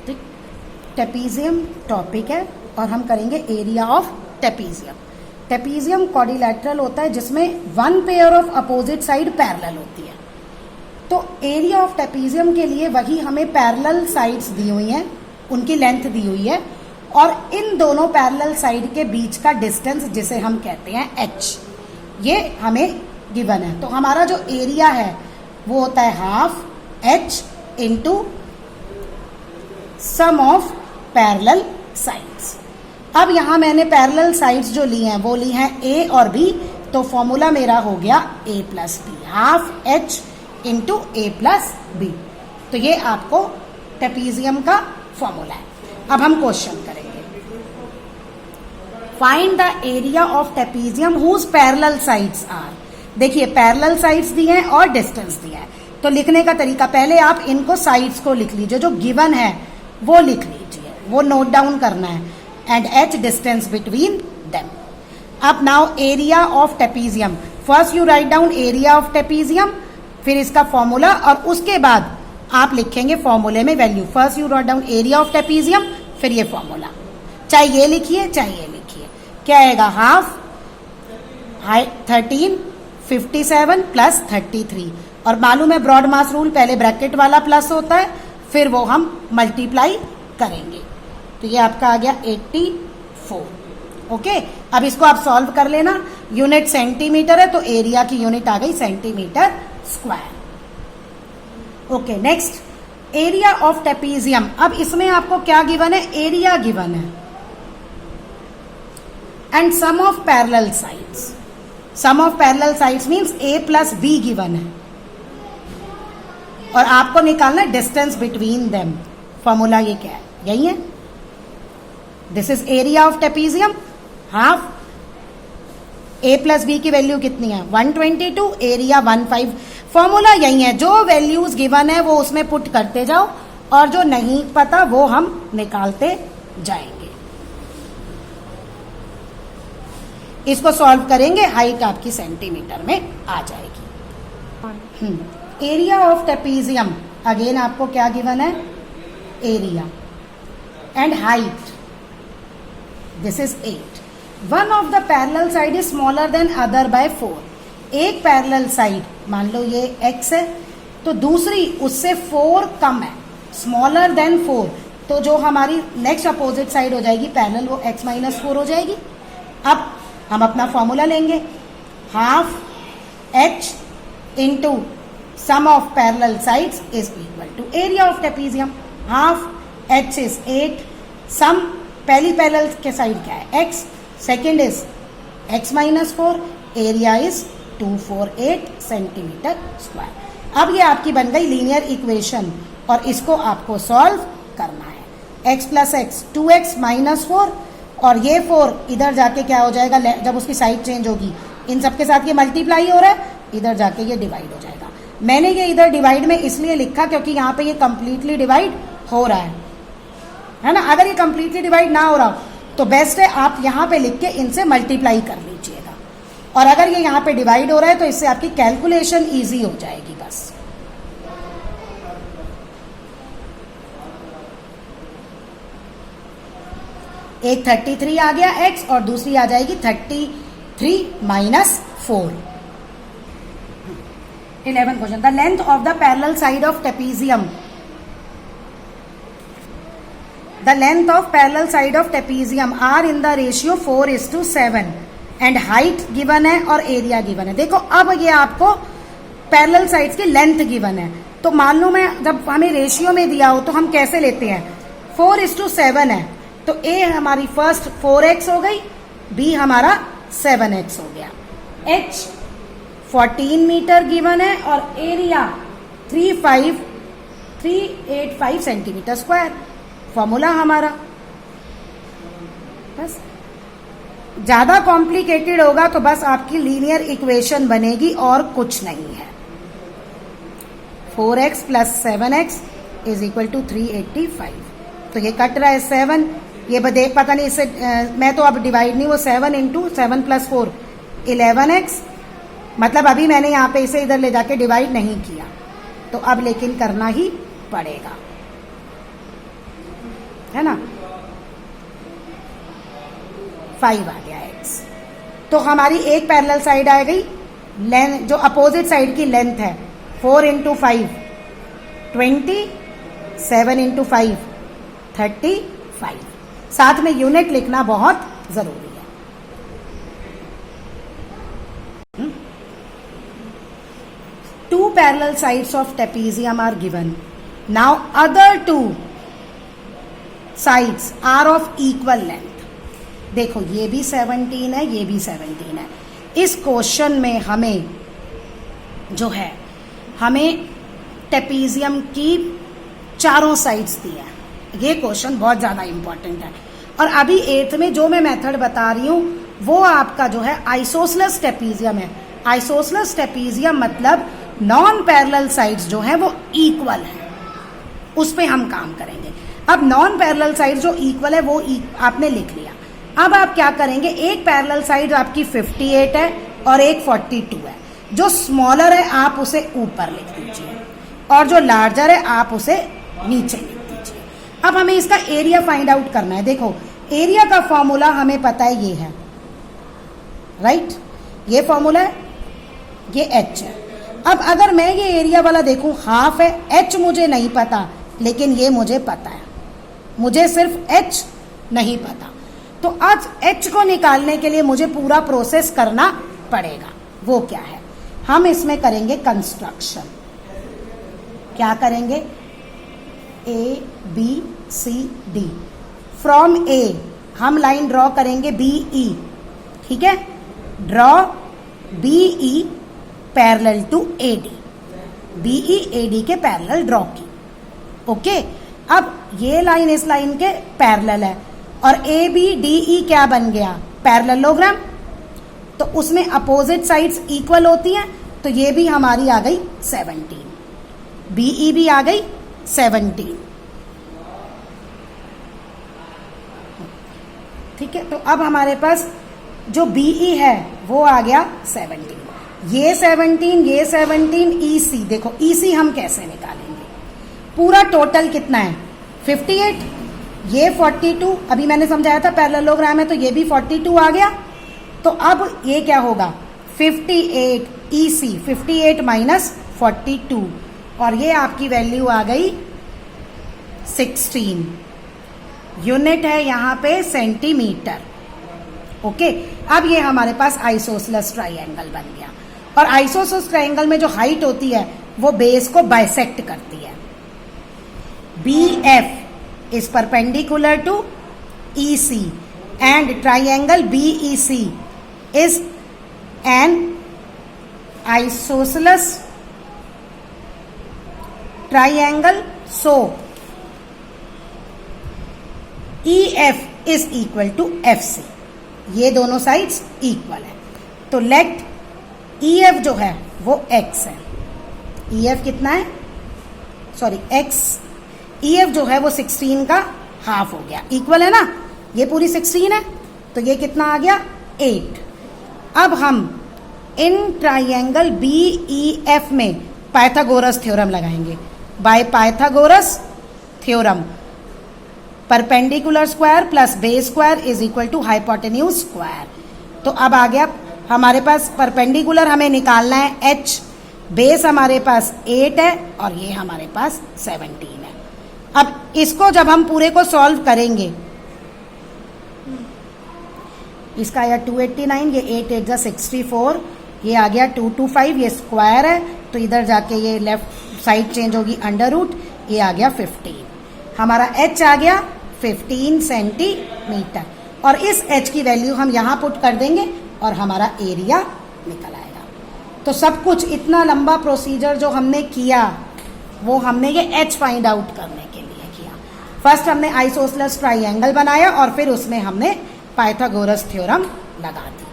Trapezium topic है और हम करेंगे area of trapezium. Trapezium quadrilateral होता है जिसमें one pair of opposite side parallel होती है। तो एरिया ऑफ ट्रेपीजियम के लिए वही हमें पैरेलल साइड्स दी हुई हैं, उनकी लेंथ दी हुई है और इन दोनों पैरेलल साइड के बीच का डिस्टेंस जिसे हम कहते हैं h, ये हमें गिवन है। तो हमारा जो एरिया है वो होता है half h into sum of parallel sides. अब यहां मैंने पैरेलल साइड्स जो ली हैं वो ली हैं a और b, तो फॉर्मूला मेरा हो गया a plus B, half h into a plus B. तो ये आपको ट्रेपीजियम का फॉर्मूला है। अब हम क्वेश्चन करेंगे, find the area of trapezium whose parallel sides are. देखिए पैरेलल साइड्स दी हैं और डिस्टेंस दिया है, तो लिखने का तरीका पहले आप इनको साइड्स को लिख लीजिए, जो गिवन है वो लिख लीजिए, वो नोट डाउन करना है, and h distance between them. अब now area of trapezium, first you write down area of trapezium, फिर इसका फॉर्मूला और उसके बाद आप लिखेंगे फॉर्मूले में value. First you write down area of trapezium, फिर ये फॉर्मूला, चाहे ये लिखिए चाहे ये लिखिए। क्या आएगा, हाफ 13 57 प्लस 33, और मालूम है ब्रॉड मास रूल, पहले ब्रैकेट वाला प्लस होता है फिर वो हम मल्टीप्लाई करेंगे। तो ये आपका आ गया 84। ओके, अब इसको आप सॉल्व कर लेना। यूनिट सेंटीमीटर है तो एरिया की यूनिट आ गई centimetre square. Okay, next area of trapezium. अब इसमें आपको क्या गिवन है, एरिया गिवन है and sum of parallel sides. Sum of parallel sides means a plus b given है और आपको निकालना है डिस्टेंस बिटवीन देम। फॉर्मूला ये क्या है, यही है, this is area of trapezium, half a plus b की वैल्यू कितनी है 122, एरिया 15। फॉर्मूला यही है, जो वैल्यूज गिवन है वो उसमें पुट करते जाओ और जो नहीं पता वो हम निकालते जाएंगे। इसको सॉल्व करेंगे, हाइट आपकी सेंटीमीटर में आ जाएगी। एरिया ऑफ ट्रेपीजियम, अगेन आपको क्या गिवन है, area and height, this is 8। One of the parallel side is smaller than other by 4। एक पैरेलल साइड, मान लो ये x है तो दूसरी उससे 4 कम है, स्मॉलर देन 4, तो जो हमारी नेक्स्ट अपोजिट साइड हो जाएगी पैरेलल वो x माइनस 4 हो जाएगी। अब हम अपना फॉर्मूला लेंगे, half h into sum of parallel sides is equal to area of trapezium. Half h is 8, sum पहली पैरेलल के साइड क्या है x, second is x minus 4, area is 248 centimetre square. अब ये आपकी बन गई लीनियर इक्वेशन और इसको आपको सॉल्व करना है। x plus x 2x minus 4 और ये 4 इधर जाके क्या हो जाएगा, जब उसकी साइड चेंज होगी इन सबके साथ ये मल्टीप्लाई हो रहा है, इधर जाके ये डिवाइड हो जाएगा। मैंने ये इधर डिवाइड में इसलिए लिखा क्योंकि यहाँ पे ये कंप्लीटली डिवाइड हो रहा है ना। अगर ये कंप्लीटली डिवाइड ना हो रहा हो तो बेस्ट है आप यहाँ पे लिख के इनसे मल्टीप्लाई कर लीजिएगा, और अगर ये यहाँ पे डिवाइड हो रहा है तो इससे आपकी कैलकुलेशन ईजी हो जाएगी। बस एक 33 आ गया x और दूसरी आ जाएगी 33 minus 4। 11 question, the length of the parallel side of trapezium. The length of parallel side of trapezium are in the ratio 4:7 and height given है और एरिया गिवन है। देखो अब ये आपको पैरेलल साइड्स की लेंथ गिवन है, तो मालूम है जब हमें रेशियो में दिया हो तो हम कैसे लेते हैं, 4:7 है तो a हमारी फर्स्ट 4x हो गई, b हमारा 7x हो गया। h 14 मीटर गिवन है और एरिया 385 सेंटीमीटर स्क्वायर। फॉर्मूला हमारा, बस ज्यादा कॉम्प्लिकेटेड होगा तो बस आपकी लीनियर इक्वेशन बनेगी और कुछ नहीं है। 4x plus 7x is equal to 385। तो ये कट रहा है 7, ये देख पता नहीं इससे मैं तो अब डिवाइड नहीं, वो 7 इंटू 7 प्लस 4 11x, मतलब अभी मैंने यहाँ पे इसे इधर ले जाके डिवाइड नहीं किया, तो अब लेकिन करना ही पड़ेगा। है ना, 5 आ गया x। तो हमारी एक पैरेलल साइड आ गई, लेंथ जो अपोजिट साइड की लेंथ है 4 इंटू 5 20, 7 इंटू 5 35। साथ में यूनिट लिखना बहुत जरूरी है। Two parallel sides of trapezium are given. Now other two sides are of equal length. देखो ये भी 17 है, ये भी 17 है। इस क्वेश्चन में हमें जो है, हमें ट्रेपीजियम की चारों साइड्स दी है। ये क्वेश्चन बहुत ज्यादा इंपॉर्टेंट है। और अभी 8th में जो मैं मेथड बता रही हूं वो आपका जो है आइसोसेलेस ट्रेपीजियम है। आइसोसेलेस ट्रेपीजियम मतलब नॉन पैरेलल साइड्स जो है वो इक्वल है, उस पे हम काम करेंगे। अब नॉन पैरेलल साइड जो इक्वल है वो आपने लिख लिया। अब आप क्या करेंगे, एक पैरेलल साइड आपकी 58 है और एक 42 है। जो स्मॉलर है आप उसे ऊपर लिख दीजिए और जो लार्जर है आप उसे नीचे लिख दीजिए। अब हमें इसका एरिया फाइंड आउट करना है। देखो एरिया का फॉर्मूला हमें पता है, ये है राइट, ये फॉर्मूला है, ये h है। अब अगर मैं ये एरिया वाला देखूं, हाफ है, h मुझे नहीं पता लेकिन ये मुझे पता है, मुझे सिर्फ h नहीं पता। तो आज h को निकालने के लिए मुझे पूरा प्रोसेस करना पड़ेगा। वो क्या है, हम इसमें करेंगे कंस्ट्रक्शन। क्या करेंगे, A B C D। From A हम लाइन ड्रॉ करेंगे BE, ठीक है, draw BE parallel to AD। BE AD के पैरेलल ड्रॉ की, ओके। अब ये लाइन इस लाइन के पैरेलल है और ABDE क्या बन गया, पैरेललोग्राम। तो उसमें अपोजिट साइड्स इक्वल होती हैं, तो ये भी हमारी आ गई 17, BE भी आ गई 17, ठीक है। तो अब हमारे पास जो BE है वो आ गया 17, ये 17, ये 17, EC। देखो EC हम कैसे निकालेंगे, पूरा टोटल कितना है 58, ये 42, अभी मैंने समझाया था पैरेललोग्राम है तो ये भी 42 आ गया। तो अब ये क्या होगा 58 EC, 58 माइनस 42 और ये आपकी वैल्यू आ गई 16। यूनिट है यहाँ पे सेंटीमीटर, ओके। अब ये हमारे पास आइसोसेलेस ट्राइंगल बन गया और आइसोसेलेस ट्राइंगल में जो हाइट होती है वो बेस को बाइसेक्ट करती है। BF is perpendicular to EC and triangle BEC is an isosceles triangle, so EF is equal to FC। ये दोनों साइड्स इक्वल है, तो लेट EF जो है वो X है। EF कितना है, सॉरी X, EF जो है वो 16 का हाफ हो गया, इक्वल है ना, ये पूरी 16 है तो ये कितना आ गया 8। अब हम इन ट्राइंगल BEF में पाइथागोरस थ्योरम लगाएंगे। By Pythagoras theorem perpendicular square plus base square is equal to hypotenuse square. तो अब आ गया हमारे पास परपेंडिकुलर हमें निकालना है h, बेस हमारे पास 8 है और ये हमारे पास 17 है। अब इसको जब हम पूरे को सॉल्व करेंगे, इसका आया 289, ये 8 8 जा 64, ये आ गया 225, ये स्क्वायर है तो इधर जाके ये लेफ्ट साइड चेंज होगी अंडर रूट, ये आ गया 15। हमारा h आ गया 15 सेंटीमीटर और इस h की वैल्यू हम यहाँ पुट कर देंगे और हमारा एरिया निकल आएगा। तो सब कुछ इतना लंबा प्रोसीजर जो हमने किया वो हमने ये h फाइंड आउट करने के लिए किया। फर्स्ट हमने आइसोसेलेस ट्राइंगल बनाया और फिर उसमें हमने पाइथागोरस थ्योरम लगा दिया।